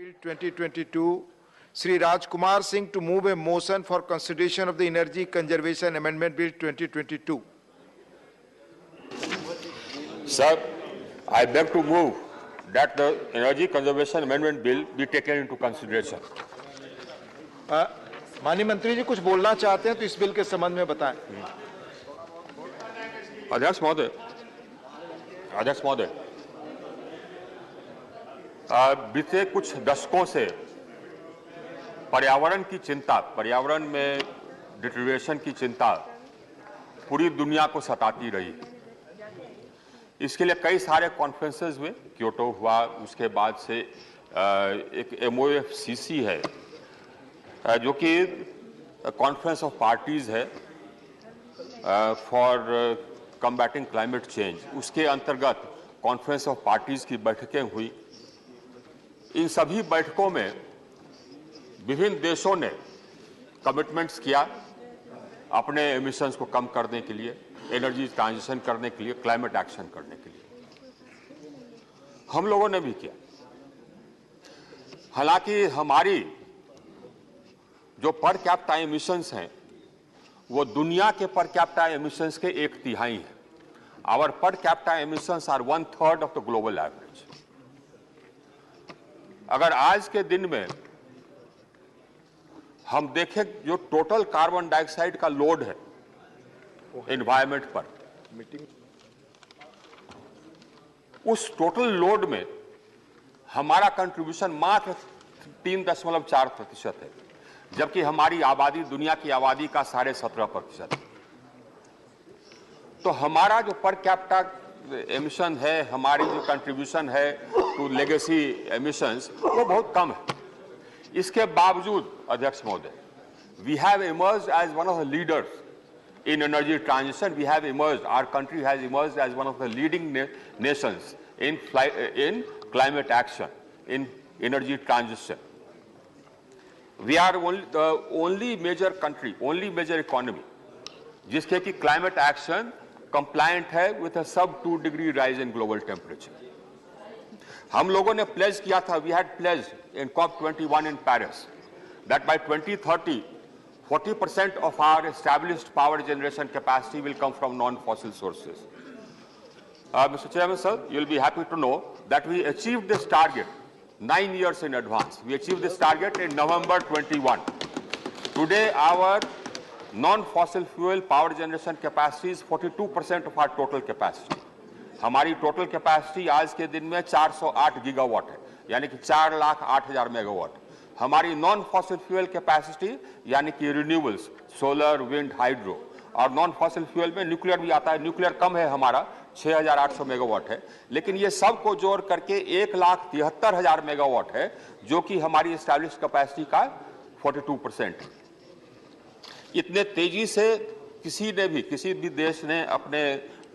Bill 2022, Sri Raj Kumar Singh to move a motion for consideration of the Energy Conservation Amendment Bill 2022. Sir, I beg to move that the Energy Conservation Amendment Bill be taken into consideration. माननीय मंत्री जी कुछ बोलना चाहते हैं तो इस bill के संबंध में बताएं। अध्यक्ष महोदय, बीते कुछ दशकों से पर्यावरण की चिंता, पर्यावरण में डिटेरियोरेशन की चिंता पूरी दुनिया को सताती रही। इसके लिए कई सारे कॉन्फ्रेंसेस हुए, क्योटो हुआ, उसके बाद से एक MOFCC है जो कि कॉन्फ्रेंस ऑफ पार्टीज है फॉर कम्बैटिंग क्लाइमेट चेंज, उसके अंतर्गत कॉन्फ्रेंस ऑफ पार्टीज की बैठकें हुई। इन सभी बैठकों में विभिन्न देशों ने कमिटमेंट्स किया अपने एमिशंस को कम करने के लिए, एनर्जी ट्रांजिशन करने के लिए, क्लाइमेट एक्शन करने के लिए। हम लोगों ने भी किया। हालांकि हमारी जो पर कैपिटा एमिशंस हैं वो दुनिया के पर कैपिटा एमिशंस के 1/3 हैं। Our per capita emissions are 1/3 of the global average. अगर आज के दिन में हम देखें जो टोटल कार्बन डाइऑक्साइड का लोड है एनवायरमेंट पर, उस टोटल लोड में हमारा कंट्रीब्यूशन मात्र 3.4% है, जबकि हमारी आबादी दुनिया की आबादी का 17.5% है। तो हमारा जो पर कैपिटा एमिशन है, हमारी जो कंट्रीब्यूशन है टू लेगेसी एमिशंस, वो बहुत कम है। इसके बावजूद अध्यक्ष महोदय, we have emerged as one of the leaders in energy transition. We have emerged, our country has emerged as one of the leading nations in climate action, in energy transition. We are the only major country, only major economy जिसके कि climate action compliant है with a sub 2 degree rise in global temperature. हम लोगों ने pledge किया था, we had pledged in COP21 in Paris that by 2030 40% of our established power generation capacity will come from non-fossil sources. Mr. Chairman, sir, you'll be happy to know that we achieved this target 9 years in advance. We achieved this target in November 21. Today, our non-fossil fuel power generation capacity is 42% of our total capacity. हमारी total capacity आज के दिन में 408 gigawatt है, यानी कि 4,08,000 megawatt. हमारी non fossil fuel capacity यानी कि रिन्यूएबल्स, सोलर, विंड, हाइड्रो, और नॉन फॉसिल फ्यूल में न्यूक्लियर भी आता है। न्यूक्लियर कम है, हमारा 6,800 मेगावाट है, लेकिन ये सब को जोड़ करके 1,73,000 मेगावाट है, जो कि हमारी एस्टैब्लिश्ड कैपेसिटी का 42% है। इतने तेजी से किसी भी देश ने अपने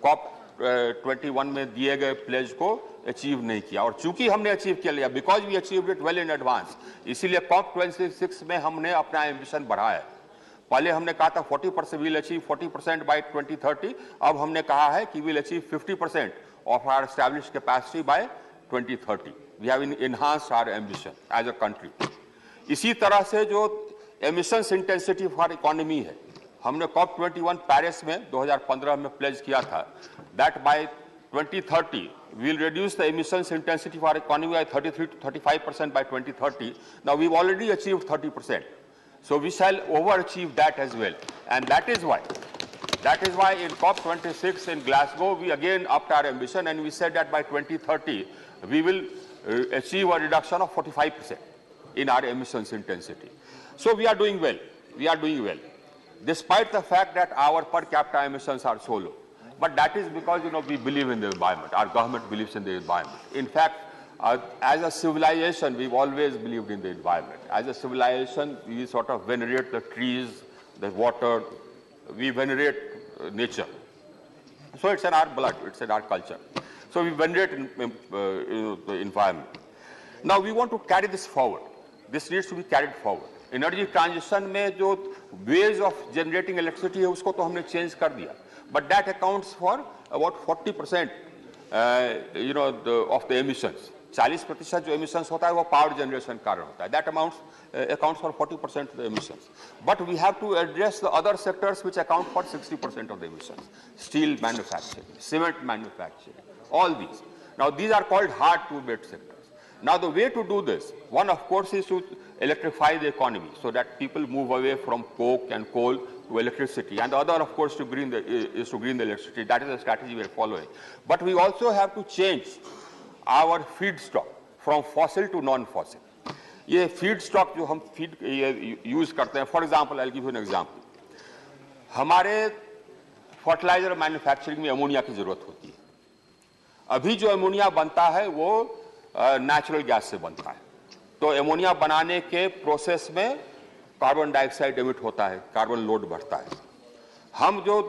COP21 में दिए गए प्लेज को अचीव नहीं किया। और चूंकि हमने अचीव किया लिया, because we achieved it well in advance, इसीलिए COP26 में हमने अपना एम्बिशन बढ़ाया है। पहले हमने कहा था 40%, वील अचीव 40% बाय 2030। अब हमने कहा है कि we'll achieve 50% of our established capacity by 2030। We have enhanced our ambition as a country. इसी तरह से जो एमिशंस इंटेंसिटी फॉर इकोनॉमी है, हमने COP21 पेरिस में 2015 में प्लेज किया था that bye 2030 we'll reduce the emissions intensity for our economy by 33 to 35% by 2030. Now we've already achieved 30%. So we shall overachieve that as well. And that is why in COP26 in Glasgow, we again upped our ambition and we said that by 2030, we will achieve a reduction of 45% in our emissions intensity. So we are doing well. We are doing well. Despite the fact that our per capita emissions are so low. But that is because, we believe in the environment. Our government believes in the environment. In fact, as a civilization, we've always believed in the environment. As a civilization, we sort of venerate the trees, the water. We venerate nature. So it's in our blood. It's in our culture. So we venerate the environment. Now we want to carry this forward. This needs to be carried forward. Energy transition में जो ways of generating electricity है, उसको तो हमने change कर दिया. But that accounts for about 40% of the emissions. 40% जो emissions होता है वो power generation कारण होता है. That accounts for 40% of the emissions. But we have to address the other sectors which account for 60% of the emissions. Steel manufacturing, cement manufacturing, all these. Now these are called hard to abate sectors. Now the way to do this, one of course is to electrify the economy so that people move away from coke and coal to electricity, and the other of course to green the electricity. That is the strategy we are following. But we also have to change our feedstock from fossil to non-fossil. ये feedstock जो हम use करते हैं, for example, I'll give you an example. हमारे fertilizer manufacturing में ammonia की जरूरत होती है. अभी जो अमोनिया बनता है वो नेचुरल गैस से बनता है. तो अमोनिया बनाने के प्रोसेस में कार्बन डाइऑक्साइड एमिट होता है, कार्बन लोड बढ़ता है. हम जो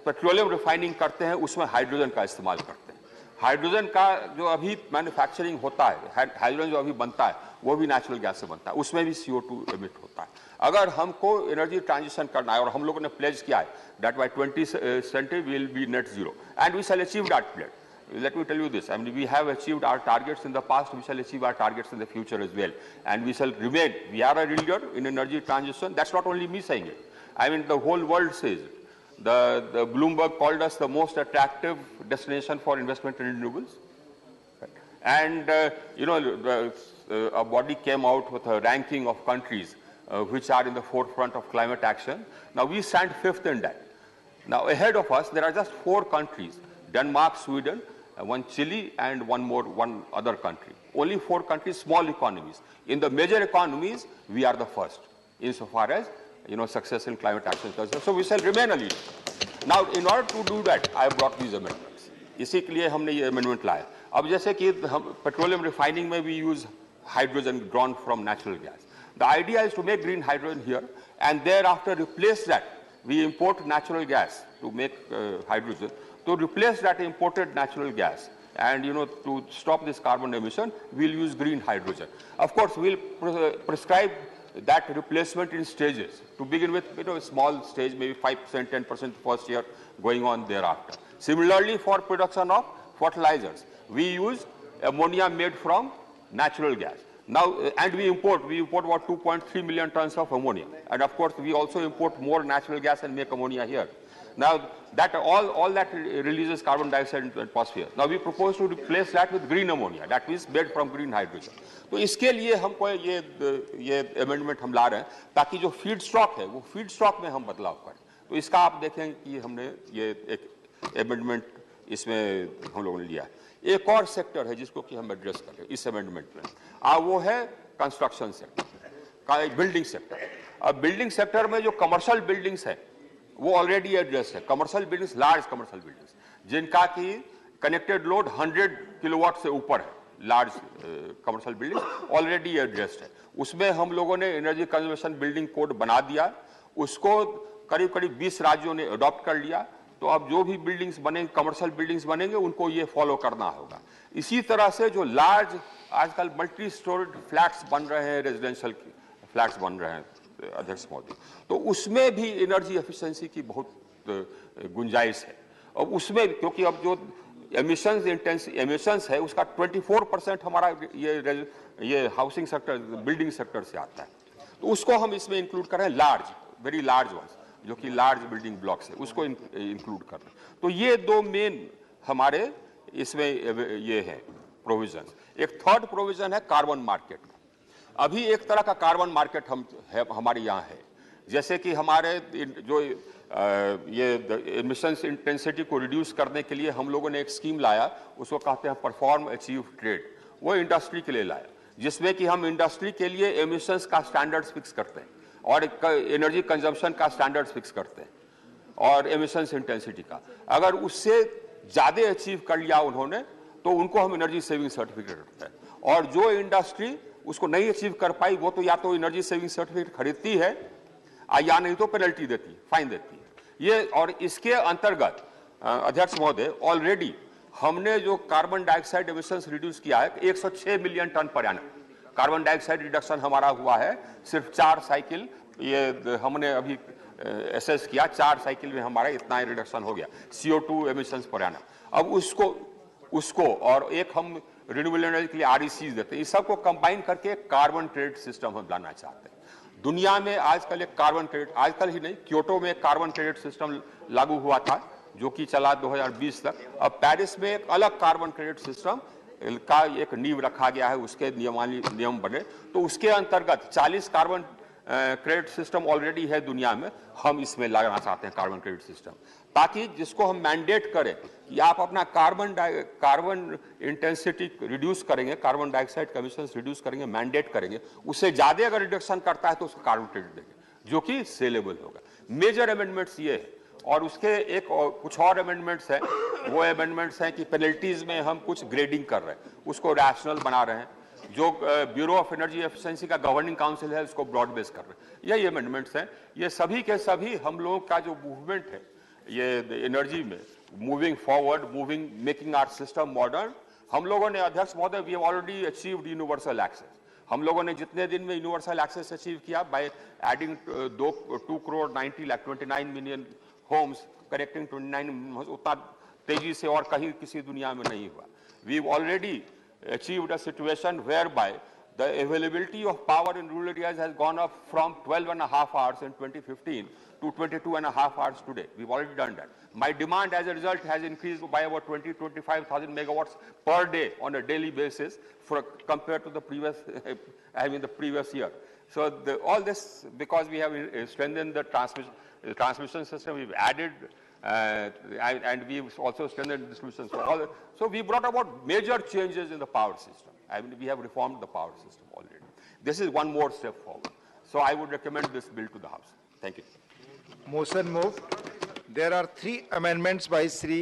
पेट्रोलियम रिफाइनिंग करते हैं उसमें हाइड्रोजन का इस्तेमाल करते हैं. हाइड्रोजन का जो अभी मैन्युफैक्चरिंग होता है, हाइड्रोजन जो अभी बनता है वो भी नेचुरल गैस से बनता है, उसमें भी CO2 एमिट होता है. अगर हमको एनर्जी ट्रांजिशन करना है और हम लोगों ने प्लेज किया है that by 2070 we will be net zero and we shall achieve that pledge. Let me tell you this, I mean, we have achieved our targets in the past, we shall achieve our targets in the future as well. And we shall remain, we are a leader in energy transition. That's not only me saying it. I mean, the whole world says it. The Bloomberg called us the most attractive destination for investment in renewables. And, a body came out with a ranking of countries which are in the forefront of climate action. Now, we stand 5th in that. Now, ahead of us, there are just 4 countries, Denmark, Sweden, one Chile, and one other country. Only 4 countries, small economies. In the major economies, we are the first, insofar as, success in climate action. So we shall remain a leader. Now, in order to do that, I have brought these amendments. इसी के लिए हमने ये amendment लाया. अब जैसे कि हम petroleum refining में we use hydrogen drawn from natural gas. The idea is to make green hydrogen here, and thereafter replace that. We import natural gas to make hydrogen. To replace that imported natural gas and to stop this carbon emission, we'll use green hydrogen. Of course, we'll prescribe that replacement in stages. To begin with, a small stage, maybe 5%, 10% first year, going on thereafter. Similarly, for production of fertilizers, we use ammonia made from natural gas. Now, and we import about 2.3 million tons of ammonia. And of course, we also import more natural gas and make ammonia here. Now, that all that releases carbon dioxide into the atmosphere. Now, we propose to replace that with green ammonia, that means made from green hydrogen. तो इसके लिए हमको ये amendment हम ला रहे हैं ताकि जो feed stock है वो feed stock में हम बदलाव करें. तो इसका आप देखें कि हमने ये एक amendment इसमें हम लोगों ने लिया है. एक और सेक्टर है जिसको कि हम एड्रेस कर रहे हैं इस अमेंडमेंट में, वो है कंस्ट्रक्शन सेक्टर, बिल्डिंग सेक्टर. अब बिल्डिंग सेक्टर में जो कमर्शियल बिल्डिंग्स है वो ऑलरेडी एड्रेस है. Commercial buildings, large commercial buildings जिनका की कनेक्टेड लोड 100 किलोवाट से ऊपर है, large commercial buildings already addressed है. उसमें हम लोगों ने एनर्जी कंजर्वेशन बिल्डिंग कोड बना दिया, उसको करीब करीब 20 राज्यों ने अडॉप्ट कर लिया. तो अब जो भी बिल्डिंग्स बनेंगे, कमर्शियल बिल्डिंग्स बनेंगे, उनको ये फॉलो करना होगा. इसी तरह से जो लार्ज आजकल मल्टी स्टोरेड फ्लैट्स बन रहे हैं, रेजिडेंशियल फ्लैट्स बन रहे हैं अध्यक्ष महोदय, तो उसमें भी एनर्जी एफिशिएंसी की बहुत गुंजाइश है. और उसमें क्योंकि अब जो एमिशंस है उसका 24% हमारा ये हाउसिंग सेक्टर, बिल्डिंग सेक्टर से आता है. तो उसको हम इसमें इंक्लूड कर रहे हैं, लार्ज, वेरी लार्ज वंस, जो कि लार्ज बिल्डिंग ब्लॉक्स है, उसको इंक्लूड कर रहे हैं. तो ये 2 मेन हमारे इसमें ये है प्रोविजन. एक थर्ड प्रोविजन है कार्बन मार्केट. अभी एक तरह का कार्बन मार्केट हमारे यहाँ है, जैसे कि हमारे जो ये एमिशंस इंटेंसिटी को रिड्यूस करने के लिए हम लोगों ने एक स्कीम लाया, उसको कहते हैं परफॉर्म अचीव ट्रेड. वो इंडस्ट्री के लिए लाया, जिसमें कि हम इंडस्ट्री के लिए एमिशंस का स्टैंडर्ड्स फिक्स करते हैं और एनर्जी कंजम्पशन का स्टैंडर्ड्स फिक्स करते हैं और एमिशंस इंटेंसिटी का. अगर उससे ज्यादा अचीव कर लिया उन्होंने तो उनको हम एनर्जी सेविंग सर्टिफिकेट देते हैं. और जो इंडस्ट्री उसको नहीं अचीव कर पाई वो तो या तो एनर्जी सेविंग सर्टिफिकेट खरीदती है या नहीं तो पेनल्टी देती है, फाइन देती है. ये और इसके अंतर्गत अध्यक्ष महोदय ऑलरेडी हमने जो कार्बन डाइऑक्साइड एमिशंस रिड्यूस किया है 106 million tonne per annum carbon dioxide reduction हमारा हुआ है. सिर्फ 4 साइकिल ये हमने अभी एसेस किया, 4 साइकिल में हमारा इतना रिडक्शन हो गया CO2 एमिशंस पर एनम. अब उसको और एक हम रिन्यूएबल एनर्जी के लिए RECs देते हैं, इस सबको कंबाइन करके कार्बन क्रेडिट सिस्टम हम लाना चाहते हैं। दुनिया में आजकल एक कार्बन क्रेडिट, आजकल ही नहीं, क्योटो में एक कार्बन क्रेडिट सिस्टम लागू हुआ था जो कि चला 2020 तक। अब पेरिस में एक अलग कार्बन क्रेडिट सिस्टम का एक नींव रखा गया है, उसके नियम बने, तो उसके अंतर्गत 40 कार्बन क्रेडिट सिस्टम ऑलरेडी है दुनिया में, हम इसमें लगाना चाहते हैं कार्बन क्रेडिट सिस्टम, ताकि जिसको हम मैंडेट करें कि आप अपना कार्बन इंटेंसिटी रिड्यूस करेंगे, कार्बन डाइऑक्साइड का एमिशंस रिड्यूस करेंगे, मैंडेट करेंगे, उससे ज्यादा अगर रिडक्शन करता है तो उसको कार्बन क्रेडिट देंगे, जो कि सेलेबल होगा। मेजर अमेंडमेंट्स ये है, और उसके कुछ और अमेंडमेंट्स हैं, वो अमेंडमेंट्स हैं कि पेनल्टीज में हम कुछ ग्रेडिंग कर रहे हैं, उसको रैशनल बना रहे हैं, जो ब्यूरो ऑफ एनर्जी एफिशिएंसी का गवर्निंग काउंसिल है उसको ब्रॉड बेस कर रहे हैं। यही अमेंडमेंट्स हैं, ये सभी के सभी हम लोगों का जो मूवमेंट है ये एनर्जी में, moving forward, making our system modern. हम लोगों ने, अध्यक्ष महोदय, we have already achieved universal access. हम लोगों ने जितने दिन में यूनिवर्सल एक्सेस अचीव किया by adding 2 crore 90 lakh 29 million homes, correcting 29, उतना तेजी से और कहीं किसी दुनिया में नहीं हुआ। We already achieved a situation whereby the availability of power in rural areas has gone up from 12.5 hours in 2015 to 22.5 hours today. We've already done that. My demand as a result has increased by about 25,000 megawatts per day on a daily basis compared to the previous year. So all this because we have strengthened the transmission system, we've added and we've also strengthened the distribution. So we brought about major changes in the power system. We have reformed the power system already. This is one more step forward. So I would recommend this bill to the House. Thank you. Motion moved. There are 3 amendments by Sri